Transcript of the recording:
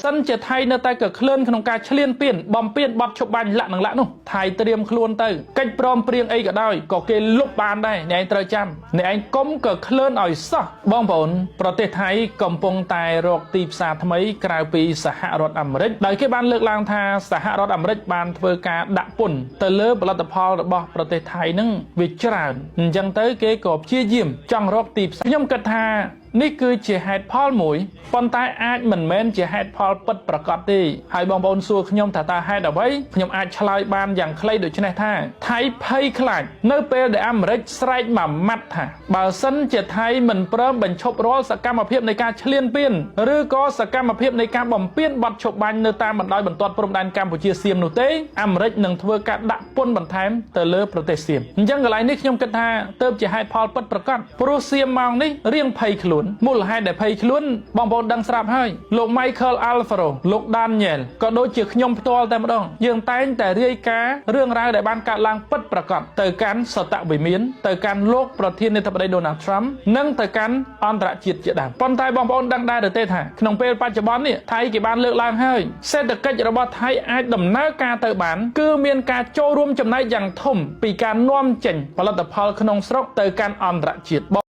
សិនជាថៃនៅតែក៏ក្លឿនក្នុងការឈ្លានពានបំពេញបទឈប់បាញ់លាក់នឹងលាក់នោះថៃត្រៀមខ្លួនទៅកិច្ចព្រមព្រៀងអីក៏ដោយក៏គេលុបបានដែរអ្នកឯងត្រូវចាំអ្នកឯងកុំក៏ក្លឿនឲ្យសោះបងប្អូនប្រទេសថៃកំពុងតែរកទីផ្សារថ្មីក្រៅពីសហរដ្ឋអាមេរិកដោយគេបានលើកឡើងថាសហរដ្ឋអាមេរិកបានធ្វើការដាក់ពន្ធទៅលើផលិតផលរបស់ប្រទេសថៃនឹងវាច្រើនអញ្ចឹងទៅគេក៏ព្យាយាមចង់រកទីផ្សារខ្ញុំគិតថានេះគឺជាហេតុផលមួយប៉ុន្តែអាចមិនមែនជាហេតុផលពិតប្រាកដទេហើយបងប្អូនសួរខ្ញុំថាតើហេតុអ្វីខ្ញុំអាចឆ្លើយបានយ៉ាងខ្លីដូចនេះថាថៃភ័យខ្លាចនៅពេលដែលអាមេរិកស្រែកមួយម៉ាត់ថាបើសិនជាថៃមិនព្រមបញ្ឈប់រាល់សកម្មភាពនៃការឈ្លានពានឬក៏សកម្មភាពនៃការបំពានបទឈប់បាញ់នៅតាមបណ្ដោយបន្ទាត់ព្រំដែនកម្ពុជាសៀមនោះទេអាមេរិកនឹងធ្វើការដាក់ពន្ធបន្ថែមទៅលើប្រទេសសៀមអញ្ចឹងកន្លែងនេះខ្ញុំគិតថាទើបជាហេតុផលពិតប្រាកដព្រោះសៀមម៉ោងនេះរៀងភ័យខ្លួនមូលហេតុដែលភ័យខ្លួនបងប្អូនដឹងស្រាប់ហើយលោក Michael Alfaro លោក Daniel ក៏ដូចជាខ្ញុំផ្ទាល់តែម្ដងយើងតែងតែរាយការណ៍រឿងរ៉ាវដែលបានកើតឡើងពិតប្រាកដទៅកាន់សតវិមានទៅកាន់លោកប្រធានាធិបតី Donald Trump និងទៅកាន់អន្តរជាតិជាដើមប៉ុន្តែបងប្អូនដឹងដែរទេថាក្នុងពេលបច្ចុប្បន្ននេះថៃគេបានលើកឡើងហើយសេដ្ឋកិច្ចរបស់ថៃអាចដំណើរការទៅបានគឺមានការចូលរួមចំណែកយ៉ាងធំពីការនាំចេញផលិតផលក្នុងស្រុកទៅកាន់អន្តរជាតិ